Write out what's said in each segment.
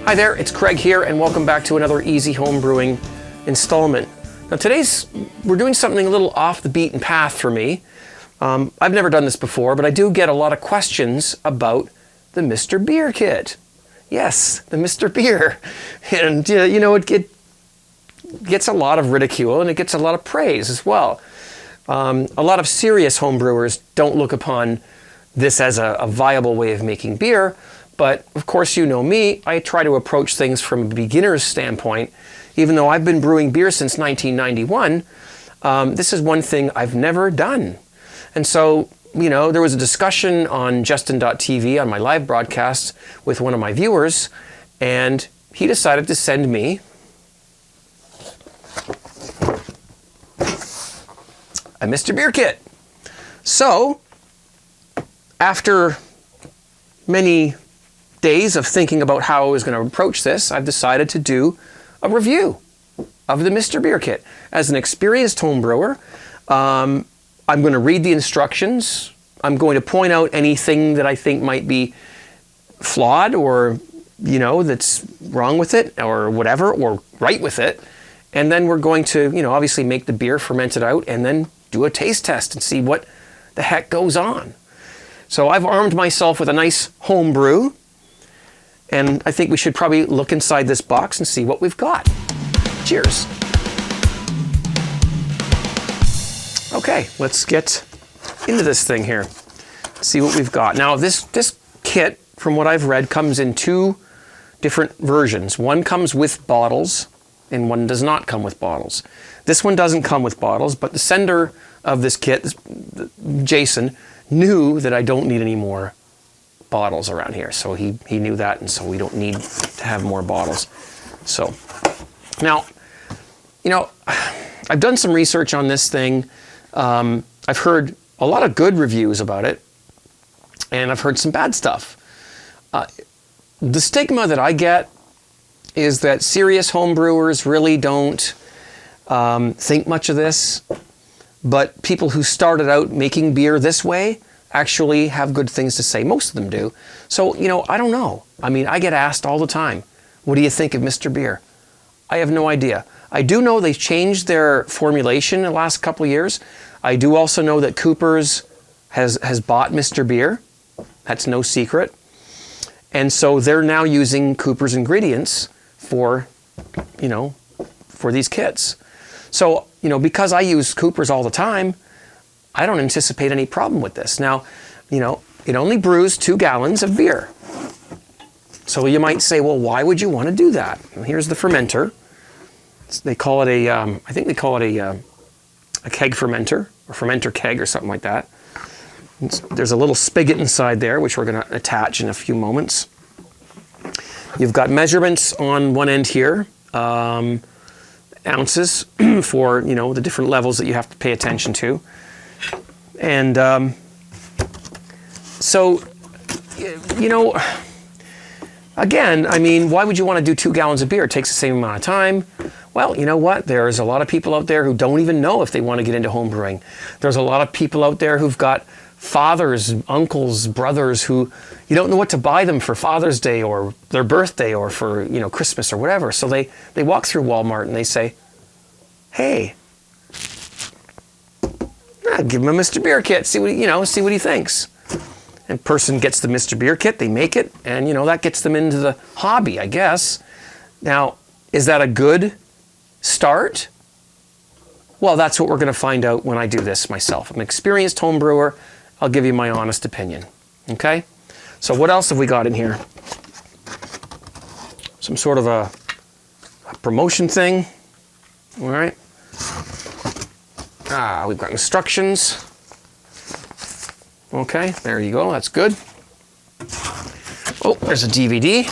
Hi there, it's Craig here, and welcome back to another Easy Home Brewing installment. Now we're doing something a little off the beaten path for me. I've never done this before, but I do get a lot of questions about the Mr. Beer kit. Yes, the Mr. Beer. And you know, it gets a lot of ridicule and it gets a lot of praise as well. A lot of serious homebrewers don't look upon this as a viable way of making beer, but of course you know me, I try to approach things from a beginner's standpoint. Even though I've been brewing beer since 1991, this is one thing I've never done. And so, you know, there was a discussion on Justin.tv on my live broadcast with one of my viewers, and he decided to send me a Mr. Beer kit. So, after many days of thinking about how I was going to approach this, I've decided to do a review of the Mr. Beer kit. As an experienced home brewer, I'm going to read the instructions. I'm going to point out anything that I think might be flawed or, you know, that's wrong with it or whatever, or right with it. And then we're going to, you know, obviously make the beer, ferment it out, and then do a taste test and see what the heck goes on. So I've armed myself with a nice home brew, and I think we should probably look inside this box and see what we've got. Cheers. Okay, let's get into this thing here. See what we've got. Now this kit, from what I've read, comes in two different versions. One comes with bottles and one does not come with bottles. This one doesn't come with bottles, but the sender of this kit, Jason, knew that I don't need any more bottles around here. So he knew that, and so we don't need to have more bottles. So now, you know, I've done some research on this thing. I've heard a lot of good reviews about it, and I've heard some bad stuff. The stigma that I get is that serious home brewers really don't think much of this, but people who started out making beer this way actually have good things to say. Most of them do. So, you know, I don't know. I mean, I get asked all the time, what do you think of Mr. Beer? I have no idea. I do know they've changed their formulation in the last couple of years. I do also know that Cooper's has bought Mr. Beer. That's no secret. And so they're now using Cooper's ingredients for, you know, for these kits. So, you know, because I use Cooper's all the time, I don't anticipate any problem with this. Now, you know, it only brews 2 gallons of beer. So you might say, well, why would you want to do that? Well, here's the fermenter. They call it I think they call it a keg fermenter, or fermenter keg or something like that. There's a little spigot inside there, which we're going to attach in a few moments. You've got measurements on one end here, ounces for, you know, the different levels that you have to pay attention to. And so, you know, again, I mean, why would you want to do 2 gallons of beer? It takes the same amount of time. Well, you know what? There's a lot of people out there who don't even know if they want to get into home brewing. There's a lot of people out there who've got fathers, uncles, brothers who you don't know what to buy them for Father's Day or their birthday or for, you know, Christmas or whatever. So they walk through Walmart and they say, hey, give him a Mr. Beer kit, see what he thinks. And person gets the Mr. Beer kit, they make it, and you know, that gets them into the hobby, I guess. Now, is that a good start? Well, that's what we're going to find out when I do this myself. I'm an experienced home brewer. I'll give you my honest opinion. Okay? So what else have we got in here? Some sort of a promotion thing. All right. We've got instructions. Okay, there you go. That's good. Oh, there's a DVD.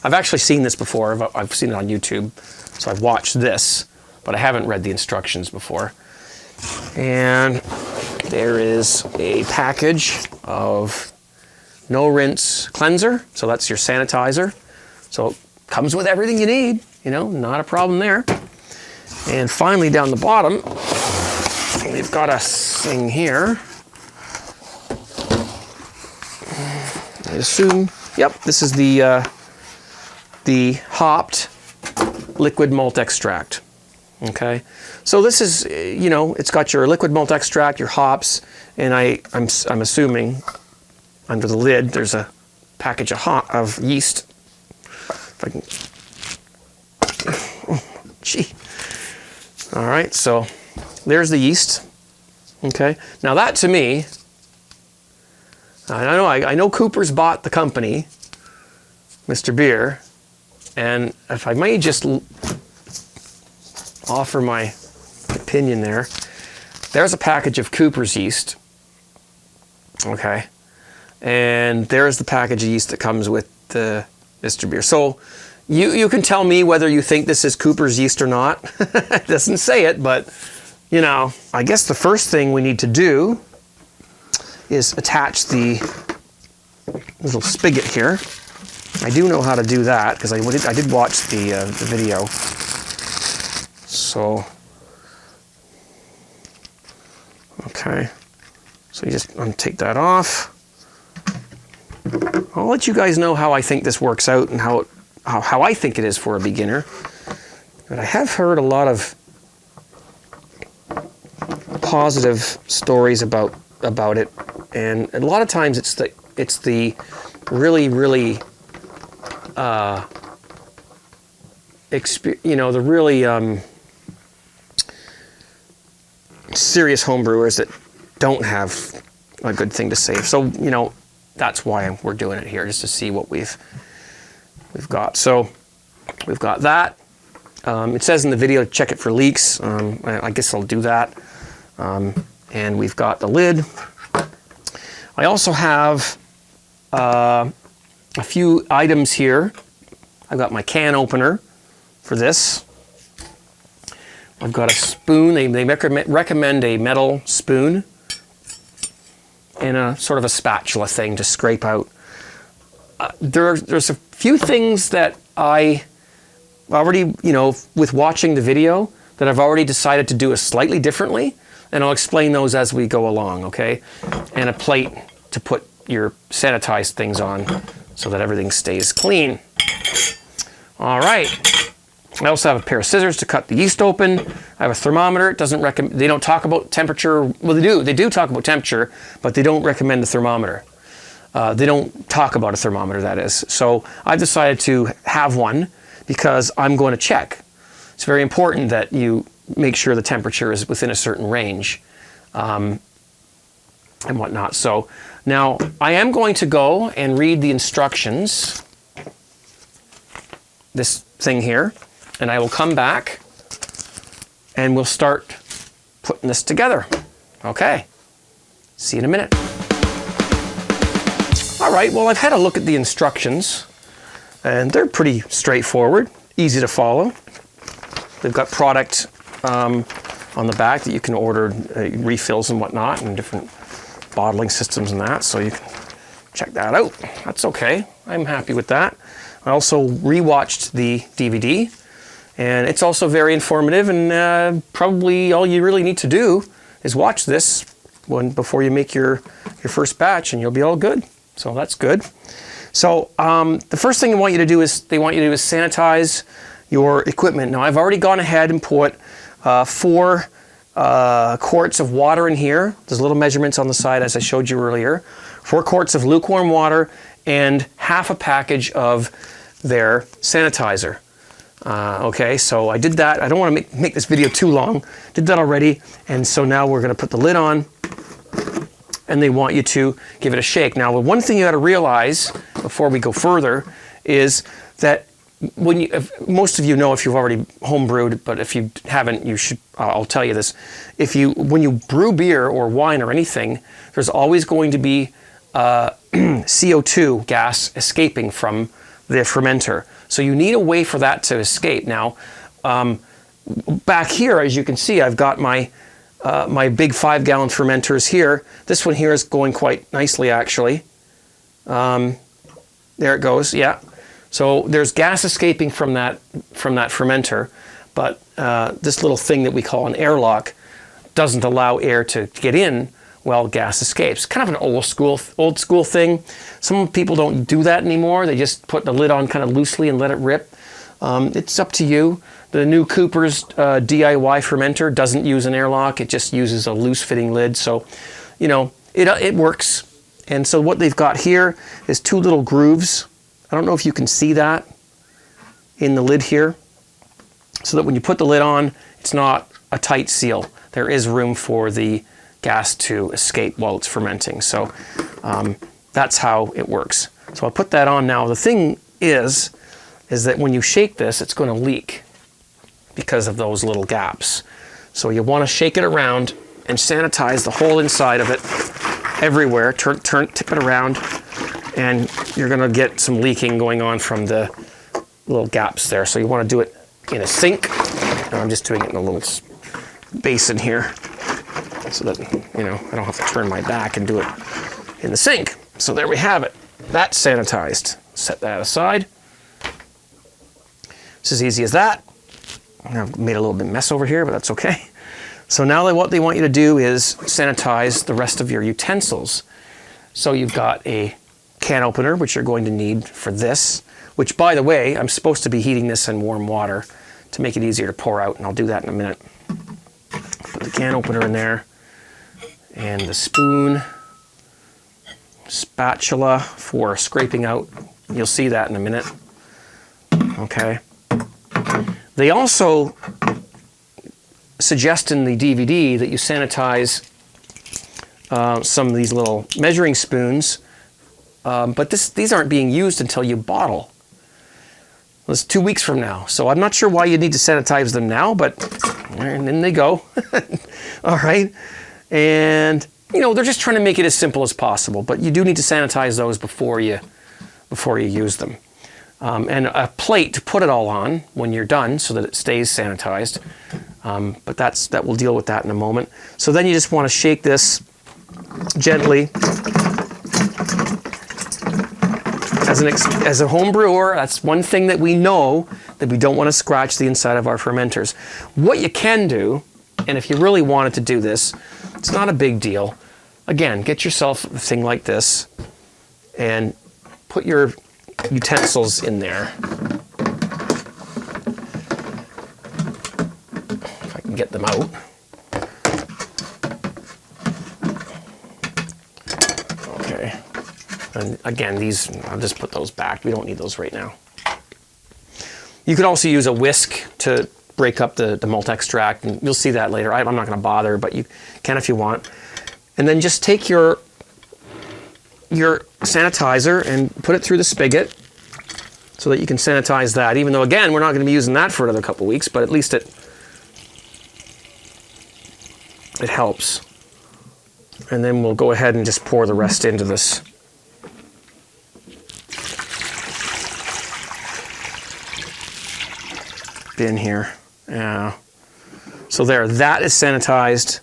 I've actually seen this before. I've seen it on YouTube. So I've watched this, but I haven't read the instructions before. And there is a package of no rinse cleanser. So that's your sanitizer. So it comes with everything you need, you know, not a problem there. And finally down the bottom, we've got a thing here. I assume, yep, this is the the hopped liquid malt extract. Okay, so this is, you know, it's got your liquid malt extract, your hops, and I'm assuming under the lid there's a package of yeast. If I can, oh, gee. All right, so there's the yeast. Okay, now that to me, I know Cooper's bought the company, Mr. Beer, and if I may just offer my opinion there, there's a package of Cooper's yeast, okay, and there's the package of yeast that comes with the Mr. Beer. So you can tell me whether you think this is Cooper's yeast or not. It doesn't say it, but you know, I guess the first thing we need to do is attach the little spigot here. I do know how to do that because I did watch the video. So, okay, so you just take that off. I'll let you guys know how I think this works out and how I think it is for a beginner. But I have heard a lot of positive stories about it, and a lot of times it's the really you know, the really serious homebrewers that don't have a good thing to say. So, you know, that's why we're doing it here, just to see what we've got. So we've got that. It says in the video, check it for leaks. I guess I'll do that. And we've got the lid. I also have a few items here. I've got my can opener for this. I've got a spoon. They recommend a metal spoon and a sort of a spatula thing to scrape out. There's a few things that I already, you know, with watching the video, that I've already decided to do it slightly differently, and I'll explain those as we go along, okay? And a plate to put your sanitized things on so that everything stays clean. All right. I also have a pair of scissors to cut the yeast open. I have a thermometer. It doesn't recommend, they don't talk about temperature. Well, they do talk about temperature, but they don't recommend the thermometer. They don't talk about a thermometer, that is. So I've decided to have one because I'm going to check. It's very important that you make sure the temperature is within a certain range and whatnot. So now I am going to go and read the instructions, this thing here, and I will come back and we'll start putting this together. Okay, see you in a minute. All right, well, I've had a look at the instructions and they're pretty straightforward, easy to follow. They've got product on the back that you can order, refills and whatnot, and different bottling systems and that, so you can check that out. That's okay, I'm happy with that. I also rewatched the DVD, and it's also very informative, and probably all you really need to do is watch this one before you make your first batch, and you'll be all good. So that's good. So the first thing they want you to do is sanitize your equipment. Now I've already gone ahead and put 4 quarts of water in here. There's little measurements on the side as I showed you earlier. 4 quarts of lukewarm water and half a package of their sanitizer. Okay, so I did that. I don't want to make this video too long. Did that already, and so now we're going to put the lid on, and they want you to give it a shake. Now, the one thing you got to realize before we go further is that when most of you know if you've already homebrewed, but if you haven't, you should. I'll tell you this: when you brew beer or wine or anything, there's always going to be CO2 gas escaping from the fermenter. So you need a way for that to escape. Now, back here, as you can see, I've got my my big 5-gallon fermenters here. This one here is going quite nicely, actually. There it goes. Yeah. So there's gas escaping from that fermenter, but this little thing that we call an airlock doesn't allow air to get in well, gas escapes. Kind of an old school thing. Some people don't do that anymore. They just put the lid on kind of loosely and let it rip. It's up to you. The new Cooper's DIY fermenter doesn't use an airlock. It just uses a loose fitting lid. So, you know, it works. And so what they've got here is 2 little grooves. I don't know if you can see that in the lid here. So that when you put the lid on, it's not a tight seal. There is room for the gas to escape while it's fermenting. So that's how it works. So I'll put that on now. The thing is that when you shake this, it's going to leak because of those little gaps. So you want to shake it around and sanitize the whole inside of it everywhere. Tip it around, and you're going to get some leaking going on from the little gaps there. So you want to do it in a sink. And I'm just doing it in a little basin here so that, you know, I don't have to turn my back and do it in the sink. So there we have it. That's sanitized. Set that aside. It's as easy as that. I've made a little bit of mess over here, but that's okay. So now what they want you to do is sanitize the rest of your utensils. So you've got a can opener, which you're going to need for this, which, by the way, I'm supposed to be heating this in warm water to make it easier to pour out, and I'll do that in a minute. Put the can opener in there, and the spoon, spatula for scraping out. You'll see that in a minute. Okay. They also suggest in the DVD that you sanitize some of these little measuring spoons, but these aren't being used until you bottle. It's 2 weeks from now, so I'm not sure why you need to sanitize them now, but and in they go. All right, and you know, they're just trying to make it as simple as possible, but you do need to sanitize those before you use them. And a plate to put it all on when you're done so that it stays sanitized. But that we'll deal with that in a moment. So then you just want to shake this gently. As a home brewer, that's one thing that we know, that we don't want to scratch the inside of our fermenters. What you can do, and if you really wanted to do this, it's not a big deal. Again, get yourself a thing like this and put your utensils in there. If I can get them out. Okay. And again, these, I'll just put those back. We don't need those right now. You could also use a whisk to break up the malt extract, and you'll see that later. I'm not going to bother, but you can if you want. And then just take your sanitizer and put it through the spigot so that you can sanitize that, even though, again, we're not going to be using that for another couple weeks, but at least it helps. And then we'll go ahead and just pour the rest into this. Bin here. So there, that is sanitized.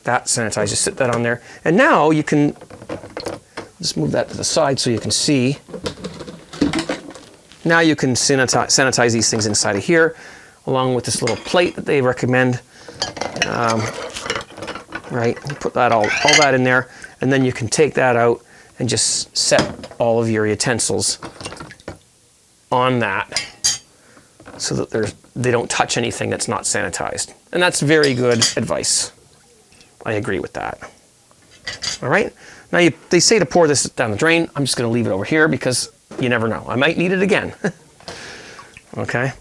That's sanitized. Just sit that on there. And now you can just move that to the side so you can see. Now you can sanitize these things inside of here, along with this little plate that they recommend. Right, put that all that in there, and then you can take that out and just set all of your utensils on that, so that they don't touch anything that's not sanitized. And that's very good advice. I agree with that. All right, now they say to pour this down the drain. I'm just going to leave it over here because you never know. I might need it again. Okay.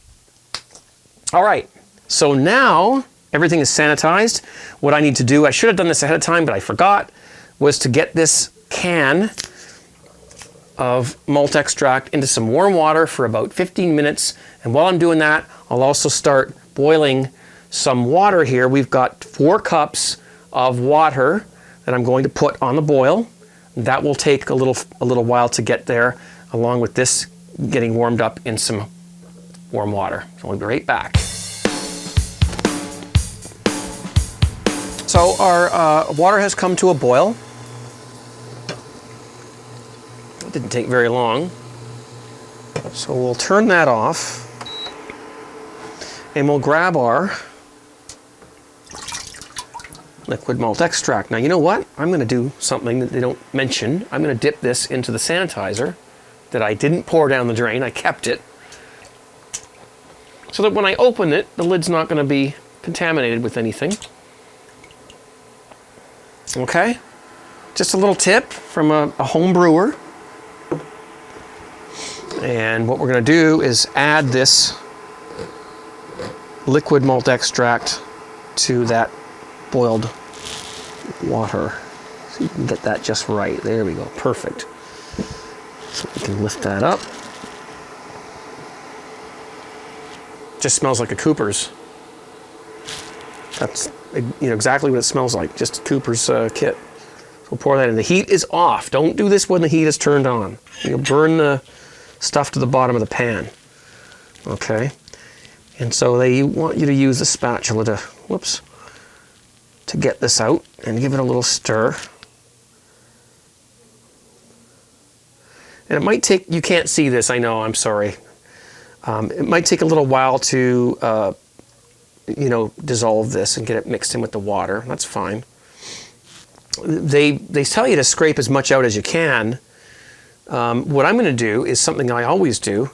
All right, so now everything is sanitized. What I need to do, I should have done this ahead of time, but I forgot, was to get this can of malt extract into some warm water for about 15 minutes. And while I'm doing that, I'll also start boiling some water here. We've got 4 cups of water that I'm going to put on the boil. That will take a little while to get there, along with this getting warmed up in some warm water. So we'll be right back. So our water has come to a boil. It didn't take very long. So we'll turn that off, and we'll grab our liquid malt extract. Now, you know what? I'm going to do something that they don't mention. I'm going to dip this into the sanitizer that I didn't pour down the drain. I kept it so that when I open it, the lid's not going to be contaminated with anything. Okay? Just a little tip from a home brewer. And what we're going to do is add this liquid malt extract to that boiled water. So you can get that just right. There we go. Perfect. So we can lift that up. Just smells like a Cooper's. That's exactly what it smells like. Just a Cooper's kit. So we'll pour that in. The heat is off. Don't do this when the heat is turned on. You'll burn the stuff to the bottom of the pan. Okay. And so they want you to use a spatula to get this out and give it a little stir. And it might take, you can't see this, I know, I'm sorry. It might take a little while to, dissolve this and get it mixed in with the water. That's fine. They tell you to scrape as much out as you can. What I'm going to do is something I always do.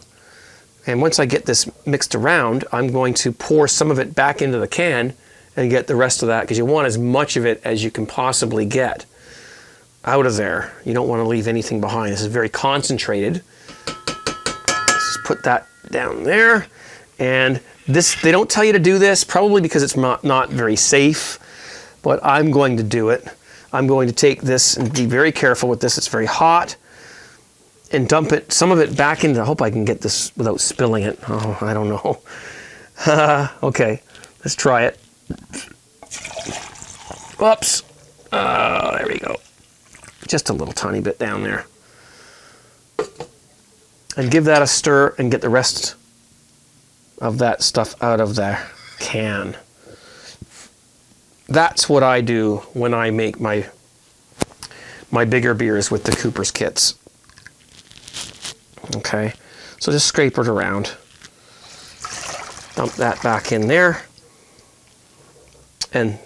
And once I get this mixed around, I'm going to pour some of it back into the can and get the rest of that, because you want as much of it as you can possibly get out of there. You don't want to leave anything behind. This is very concentrated. Let's just put that down there. And this, they don't tell you to do this, probably because it's not very safe, but I'm going to do it. I'm going to take this and be very careful with this. It's very hot. And dump it, some of it back into, I hope I can get this without spilling it. Oh, I don't know. Okay, let's try it. Whoops. There we go. Just a little tiny bit down there. And give that a stir and get the rest of that stuff out of the can. That's what I do when I make my bigger beers with the Cooper's kits. Okay, so just scrape it around. Dump that back in there. And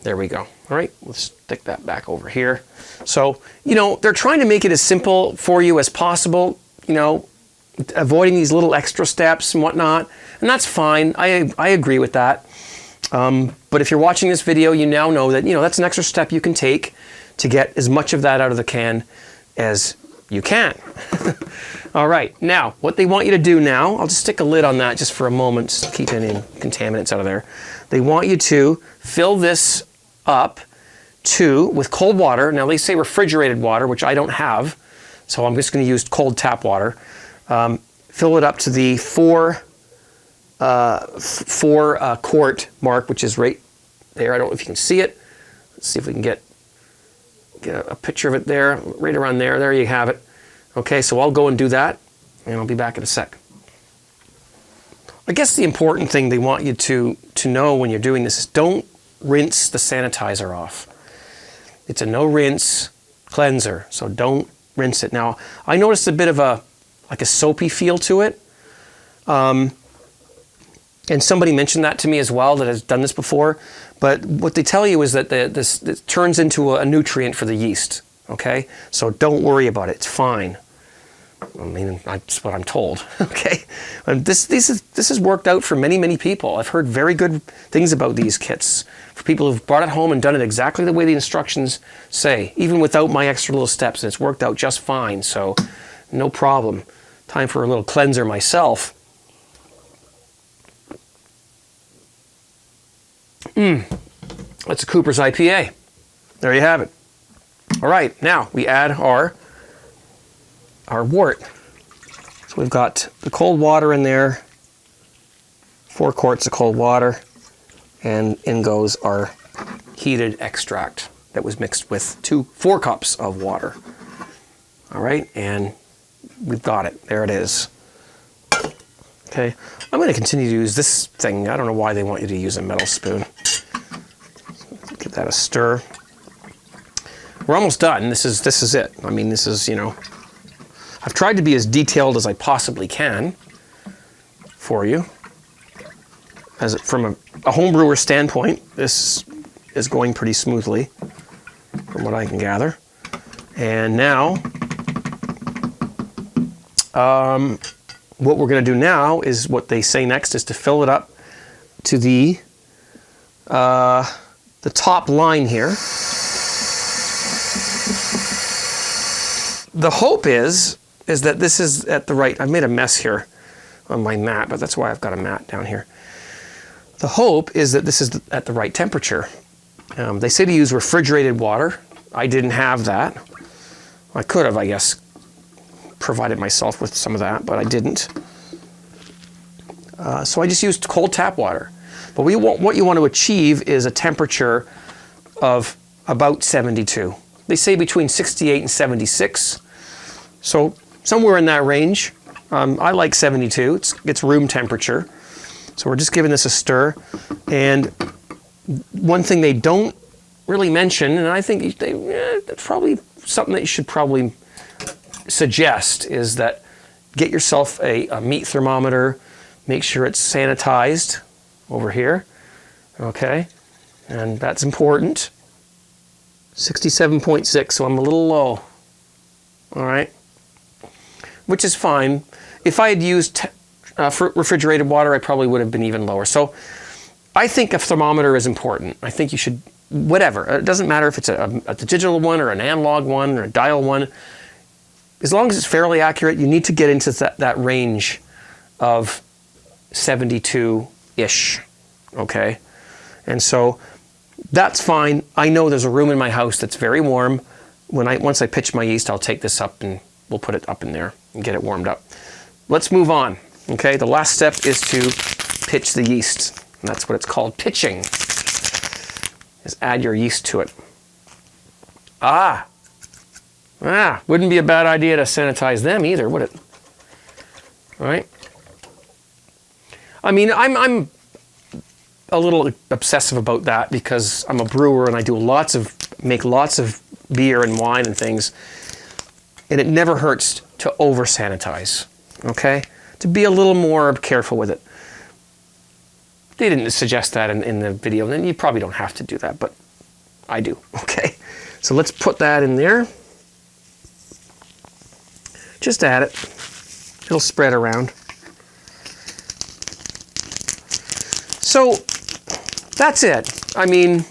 there we go. All right, let's stick that back over here. So, they're trying to make it as simple for you as possible, avoiding these little extra steps and whatnot. And that's fine. I agree with that. But if you're watching this video, you now know that, that's an extra step you can take to get as much of that out of the can as you can. All right, now what they want you to do now, I'll just stick a lid on that just for a moment, just to keep any contaminants out of there. They want you to fill this up with cold water. Now they say refrigerated water, which I don't have, so I'm just going to use cold tap water. Fill it up to the four quart mark, which is right there. I don't know if you can see it. Let's see if we can get a picture of it there, right around there. There you have it. Okay, so I'll go and do that, and I'll be back in a sec. I guess the important thing they want you to know when you're doing this is don't rinse the sanitizer off. It's a no rinse cleanser, so don't rinse it. Now, I noticed a bit of a soapy feel to it. And somebody mentioned that to me as well that has done this before. But what they tell you is that this turns into a nutrient for the yeast. Okay, so don't worry about it. It's fine. I mean, that's what I'm told. Okay, and this has worked out for many people. I've heard very good things about these kits for people who've brought it home and done it exactly the way the instructions say, even without my extra little steps, and it's worked out just fine. So, no problem. Time for a little cleanser myself. That's a Cooper's IPA. There you have it. All right, now we add our wort. So we've got the cold water in there, 4 quarts of cold water, and in goes our heated extract that was mixed with 4 cups of water. All right, and we've got it. There it is. Okay, I'm going to continue to use this thing. I don't know why they want you to use a metal spoon. Give that a stir. We're almost done. This is it. I mean, this is, I've tried to be as detailed as I possibly can for you. From a home brewer standpoint, this is going pretty smoothly, from what I can gather. And now, what we're going to do now is what they say next is to fill it up to the top line here. The hope is that this is at the right, I've made a mess here on my mat, but that's why I've got a mat down here. The hope is that this is at the right temperature. They say to use refrigerated water. I didn't have that. I could have, I guess, provided myself with some of that, but I didn't. So I just used cold tap water. But what you want to achieve is a temperature of about 72. They say between 68 and 76. So somewhere in that range. I like 72. It's room temperature. So we're just giving this a stir. And one thing they don't really mention, and I think that's probably something that you should probably suggest, is that get yourself a meat thermometer. Make sure it's sanitized over here. Okay, and that's important. 67.6, so I'm a little low. All right, which is fine. If I had used refrigerated water, I probably would have been even lower. So I think a thermometer is important. I think you should, whatever. It doesn't matter if it's a digital one or an analog one or a dial one. As long as it's fairly accurate, you need to get into that range of 72-ish, okay? And so that's fine. I know there's a room in my house that's very warm. Once I pitch my yeast, I'll take this up and we'll put it up in there and get it warmed up. Let's move on, okay? The last step is to pitch the yeast. And that's what it's called, pitching. Is add your yeast to it. Wouldn't be a bad idea to sanitize them either, would it? All right? I mean, I'm a little obsessive about that because I'm a brewer and I do make lots of beer and wine and things, and it never hurts to over sanitize, okay? To be a little more careful with it. They didn't suggest that in the video, and you probably don't have to do that, but I do, okay? So let's put that in there. Just add it. It'll spread around. So that's it. I mean,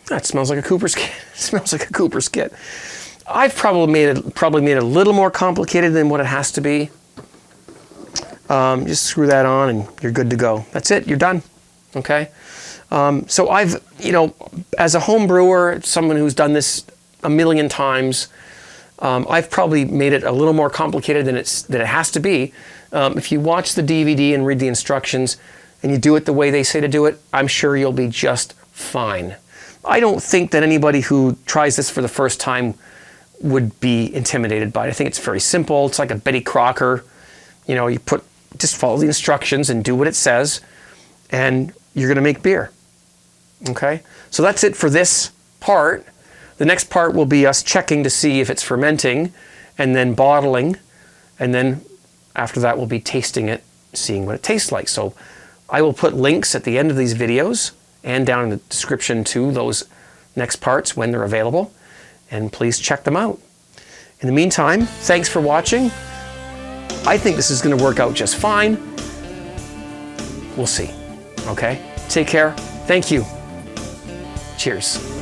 that smells like a Cooper's kit. It smells like a Cooper's kit. I've probably made it a little more complicated than what it has to be. Just screw that on and you're good to go. That's it. You're done. Okay. So I've, as a home brewer, someone who's done this a million times, I've probably made it a little more complicated than it has to be. If you watch the DVD and read the instructions and you do it the way they say to do it, I'm sure you'll be just fine. I don't think that anybody who tries this for the first time would be intimidated by it. I think it's very simple. It's like a Betty Crocker. Just follow the instructions and do what it says, and you're going to make beer. Okay? So that's it for this part. The next part will be us checking to see if it's fermenting, and then bottling, and then after that we'll be tasting it, seeing what it tastes like. So I will put links at the end of these videos and down in the description to those next parts when they're available, and please check them out. In the meantime, thanks for watching. I think this is going to work out just fine. We'll see. Okay? Take care. Thank you. Cheers.